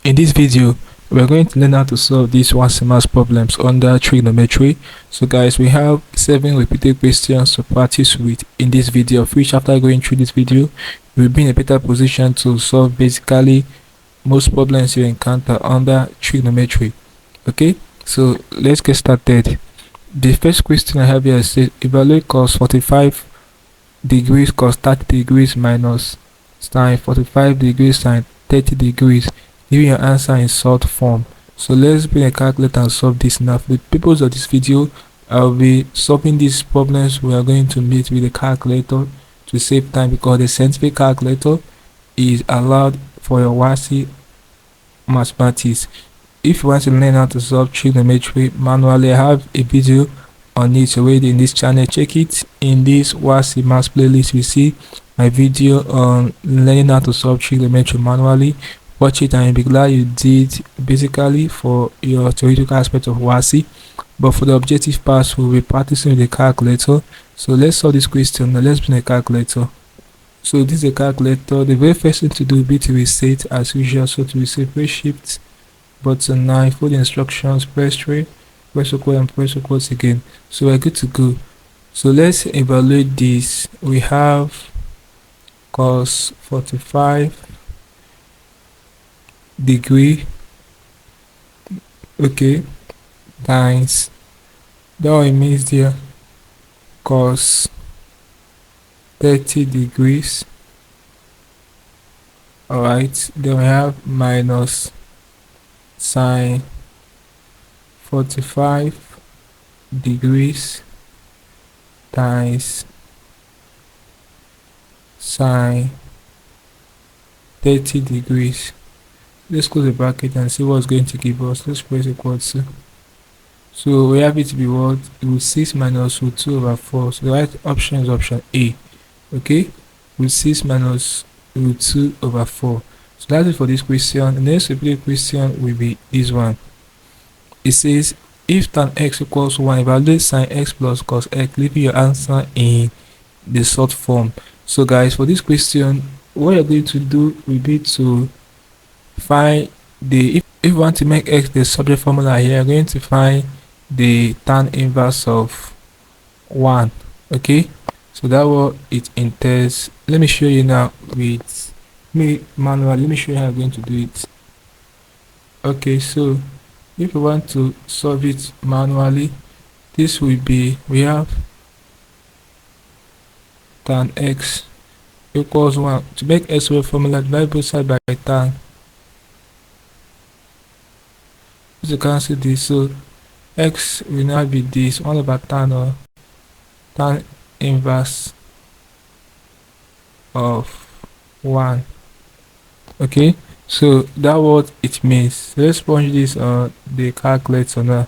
In this video, we're going to learn how to solve these WASSCE Maths problems under trigonometry. So guys, we have 7 repeated questions to practice with in this video, of which after going through this video, you'll be in a better position to solve basically most problems you encounter under trigonometry. Okay, so let's get started. The first question I have here says evaluate cos 45 degrees cos 30 degrees minus sine 45 degrees sine 30 degrees. Give your answer in short form. So let's bring a calculator and solve this now. For the purpose of this video, I'll be solving these problems we are going to meet with a calculator to save time, because the scientific calculator is allowed for your WASSCE Mathematics. If you want to learn how to solve trigonometry manually, I have a video on it already in this channel. Check it in this WASSCE Maths playlist. You see my video on learning how to solve trigonometry manually. Watch it and you'll be glad you did, basically for your theoretical aspect of WASSCE. But for the objective part, we'll be practicing with the calculator. So let's solve this question. Now let's bring a calculator. So this is a calculator. The very first thing to do will be to reset as usual. So to reset, press shift button 9, follow the instructions, press 3, press equal and press equals again. So we're good to go. So let's evaluate this. We have cos 45 degree, okay, times that what it means there, cos 30 degrees. All right, then we have minus sine 45 degrees times sine 30 degrees. Let's close the bracket and see what's going to give us. Let's press equal to. So we have it to be what? Root 6 minus root 2 over 4. So the right option is option A. Okay? Root 6 minus root 2 over 4. So that's it for this question. The next repeated question will be this one. It says if tan x equals 1, evaluate sine x plus cos x, leaving your answer in the short form. So guys, for this question, what you're going to do will be to find the, if you want to make x the subject formula here, you're going to find the tan inverse of 1. Okay, so that's what it entails. Let me show you now with me manually. Let me show you how I'm going to do it. Okay, so if you want to solve it manually, this will be, we have tan x equals 1. To make x a formula, divide both sides by tan. You can see this, so x will now be this 1 over tan, or tan inverse of 1. Okay, so that's what it means. So let's punch this on the calculator now.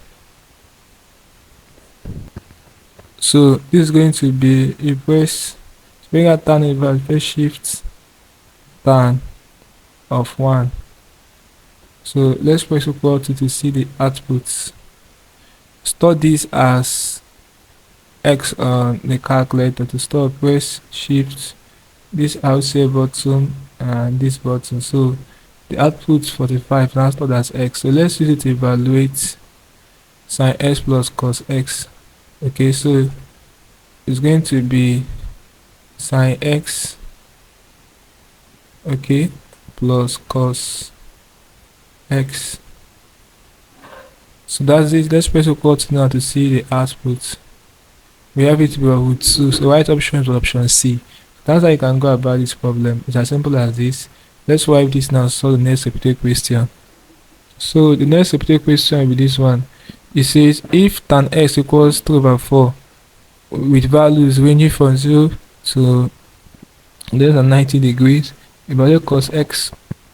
So this is going to be, you press, bring out tan inverse, press shift tan of 1. So let's press equal to see the outputs. Store this as x on the calculator. To store, press shift this outside button and this button. So the output 45 now stored as x. So let's use it to evaluate sine x plus cos x. Okay, so it's going to be sine x, okay, plus cos x. So that's it. Let's press equal to now to see the output. We have it root 2. So the right option is option C. That's how you can go about this problem. It's as simple as this. Let's wipe this now. So the next repeated question. So the next repeated question will be this one. It says if tan x equals 2 over 4 with values ranging from 0 to less than 90 degrees, evaluate cos x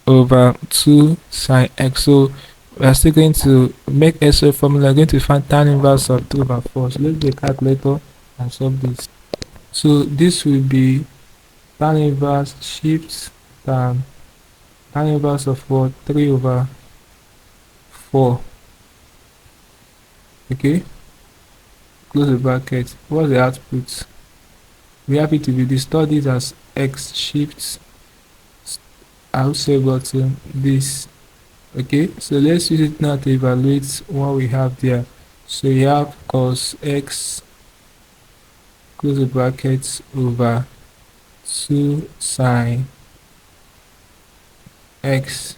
over 2 sine x. So we are still going to make x a formula. Going to find tan inverse of 2 over 4. So let's do a calculator and solve this. So this will be tan inverse shift tan inverse of what? 3 over 4. Okay, close the bracket. What's the output? We have it to be distorted this as x shift outside button this Okay, so let's use it now to evaluate what we have there. So we have cos x close the brackets over 2 sine x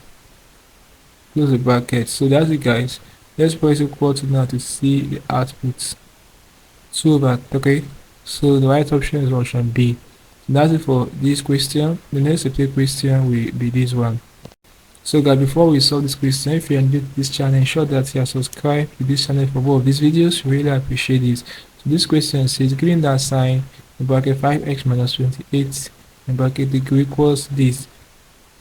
close the bracket. So that's it, guys. Let's press equal to now to see the output. 2 over 3. So the right option is option B. That's it for this question. The next question will be this one. So guys, before we solve this question, if you are new to this channel, ensure that you are subscribed to this channel for more of these videos. Really appreciate this. So this question says, given that sine in bracket 5x minus 28 in bracket degree equals this,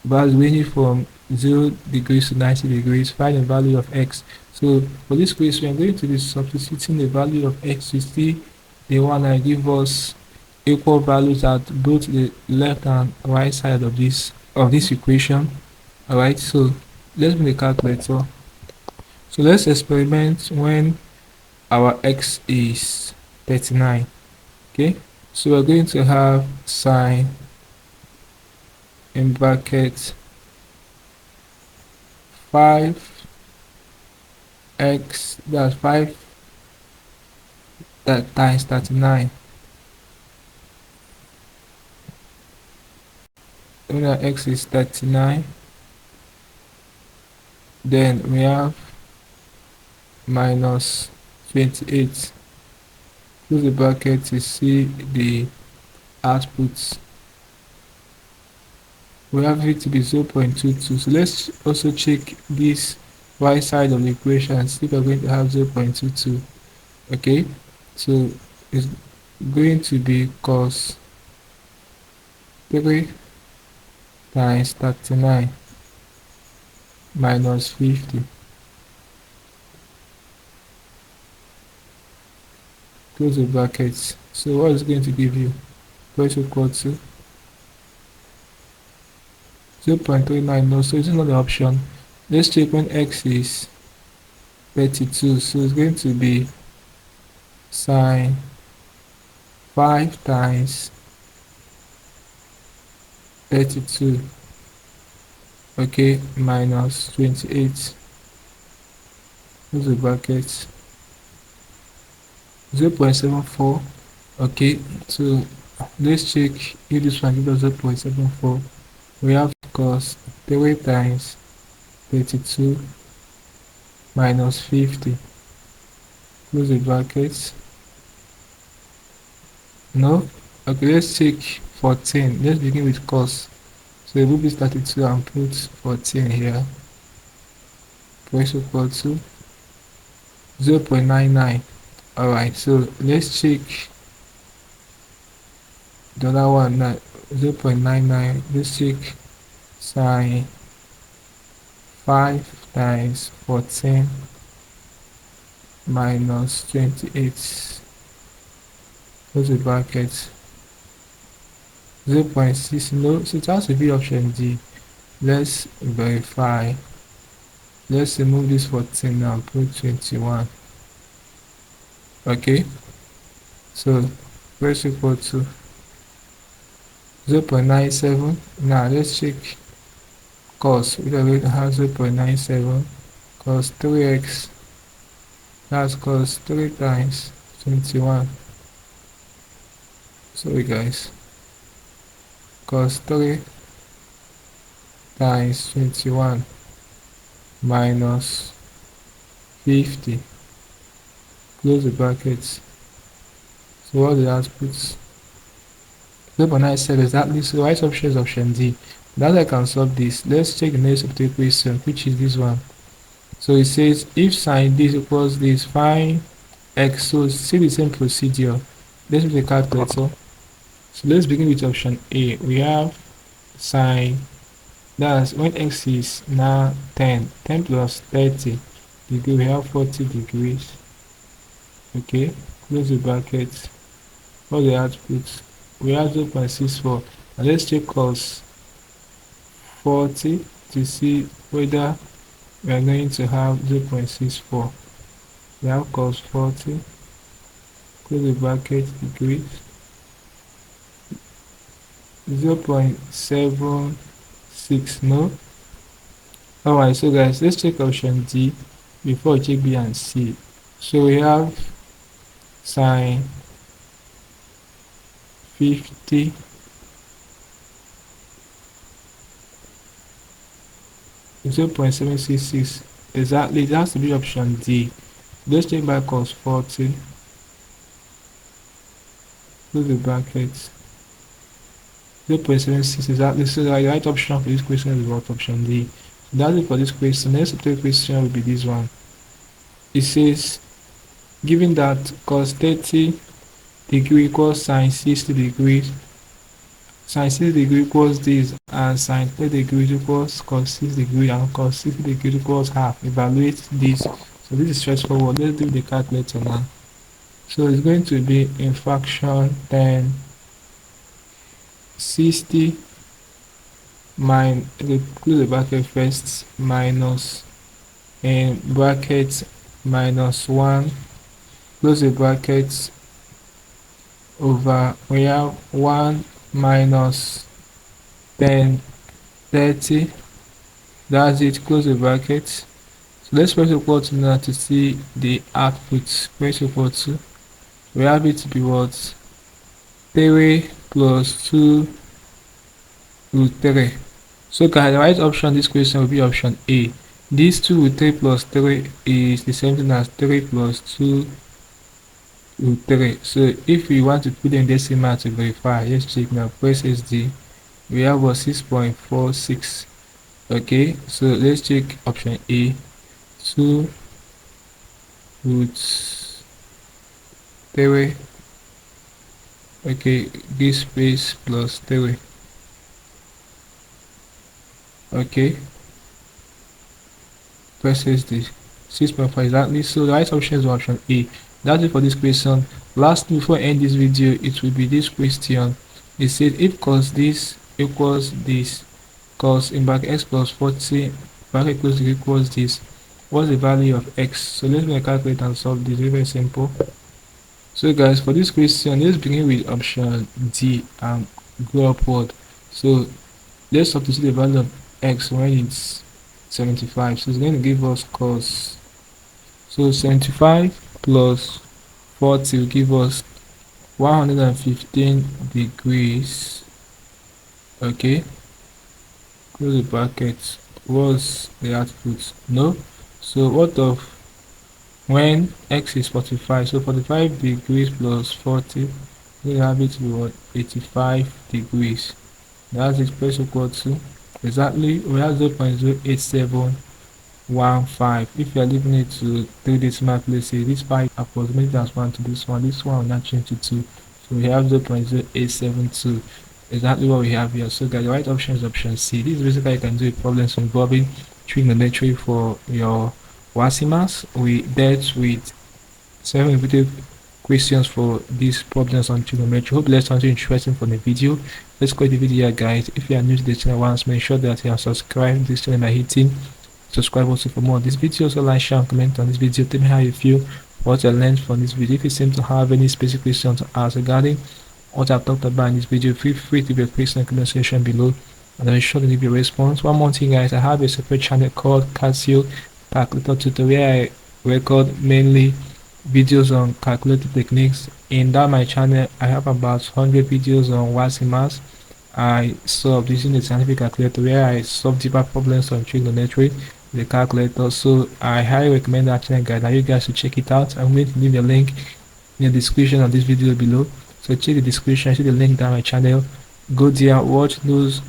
value ranging from 0 degrees to 90 degrees, find the value of x. So for this question, I'm going to be substituting the value of x to see the one that give us equal values at both the left and right side of this equation. Alright, so let's make a calculator. So let's experiment when our x is 39. Okay, so we're going to have sine in bracket 5x, that's 5 that times 39. When our x is 39, then we have minus 28. Close the bracket to see the outputs. We have it to be 0.22. So let's also check this right side of the equation and see if we're going to have 0.22. Okay, so it's going to be cos 3 times 39 minus 50. Close the brackets. So what is going to give you? Press equal to 0.39. No, so it's not the option. Let's check when x is 32. So it's going to be sine 5 times 32. Okay, minus 28. Close the brackets. 0.74. Okay, so let's check if this one gives us 0.74. We have cos 3 times 32 minus 50. Close the brackets. No? Okay, let's check 14. Let's begin with cos. So it will be 32 and put 14 here. Press equal to 0.99. Alright, so let's check the other one, 0.99. Let's check sine 5 times 14 minus 28. Close the bracket. 0.6. No, so it has to be option D. Let's verify. Let's remove this 14 now, put 21. Okay, so press equal to 0.97. Now let's check cos. We are going to have 0.97 cos 3x. That's cos 3 times 21. Sorry guys, cos 3 times 21 minus 50. Close the brackets. So what the outputs? 0.97 exactly. So the right option is option D. Now that I can solve this, let's check the next of the question, which is this one. So it says if sine this equals this, find x. So see the same procedure. Let's use the calculator. So let's begin with option A. We have sine, that's when x is now 10 plus 30 degree, we have 40 degrees. Okay, close the bracket. All the outputs, we have 0.64. And let's check cos 40 to see whether we are going to have 0.64. We have cos 40, close the bracket, degrees, 0.76. No, Alright, so guys, let's check option D before we check B and C. So we have sine 50 0.766. Exactly, it has to be option D. Let's check by cos 40. Close the brackets. 0.76 exactly. So the right option for this question is what? Option D. So that's it for this question. Next question will be this one. It says, given that cos 30 degree equals sine 60 degrees, sine 60 degree equals this, and sine 30 degrees equals cos 6 degree, and cos 60 degrees equals half. Evaluate this. So this is straightforward. Let's do the calculator now. So it's going to be in fraction 10 60 minus, close the bracket first, minus in bracket minus 1, close the bracket, over, we have 1 minus 10 30, that's it, close the bracket. So let's press equal to now to see the output. Press equal to, we have it to be what? 3 plus 2 root 3. So guys, the right option this question will be option A. This 2 root 3 plus 3 is the same thing as 3 plus 2 root 3. So if we want to put in decimal to verify, let's check now. Press SD. We have a 6.46. Okay, so let's check option A. 2 root 3. Okay, this space plus 3. Okay, presses this 6.5 exactly. So the right option is option A. That's it for this question. Lastly, before I end this video, it will be this question. It says if cos this equals this, cos in bracket x plus 40 bracket close equals this, what's the value of x? So let's make a calculator and solve this. Very simple. So guys, for this question, let's begin with option D and go upward. So let's substitute the value of x when it's 75. So it's going to give us cos, so 75 plus 40 will give us 115 degrees. Okay, close the brackets. What's the output? No. So what of when x is 45? So 45 degrees plus 40, we have it to be what? 85 degrees. That's express equal to, exactly, we have 0.08715. If you are leaving it to 3 decimal places, this pi approximately as 1 to this one will not change to 2. So we have 0.0872. Exactly what we have here. So guys, the right option is option C. This is basically you can do problems involving trigonometry for your WASSCE Maths. We dealt with 7 repeated questions for these problems on trigonometry. Hope that's something interesting for the video. Let's go to the video, guys. If you are new to the channel once, make sure that you are subscribed to this channel by hitting subscribe also for more of these videos. So like, share, and comment on this video. Tell me how you feel, what you learned from this video. If you seem to have any specific questions to ask regarding what I've talked about in this video, feel free to leave a question in the comment section below, and I'll be sure to leave your response. One more thing, guys, I have a separate channel called Casio Calculator Tutorial. I record mainly videos on calculator techniques. In that my channel, I have about 100 videos on WASSCE Maths. I solved using the scientific calculator, where I solve deeper problems on trigonometry, the calculator. So I highly recommend that channel, guys, that you guys should check it out. I'm going to leave the link in the description of this video below. So check the description, see the link down my channel. Go there, watch those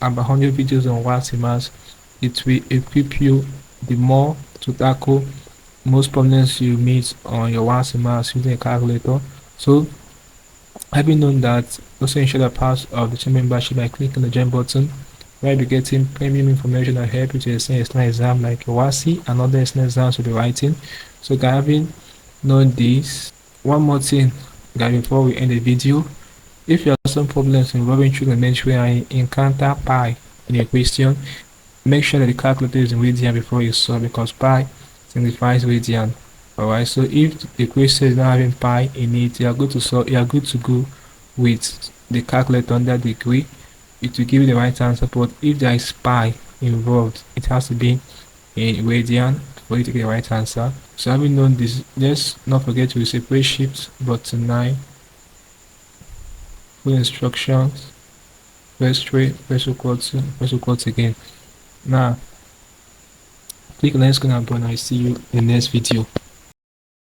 about 100 videos on WASSCE Maths. It will equip you the more to tackle most problems you meet on your WASSCE Maths using a calculator. So having known that, also ensure that part of the channel membership by clicking the join button, where you'll be getting premium information that help you to extend external exam like your WASSCE and other external exams you'll be writing. So guys, having known this, one more thing, guys, before we end the video, if you have some problems involving trigonometry and encounter pi in a question, make sure that the calculator is in radian before you solve, because pi signifies radian. Alright, so if the question is not having pi in it, you are good to solve, you are good to go with the calculator under degree. It will give you the right answer. But if there is pi involved. It has to be in radian for you to get the right answer. So having known this, let's not forget to separate shifts button 9, full instructions, press 3, press equal to, press equal to again. Now click on the screen and I see you in the next video.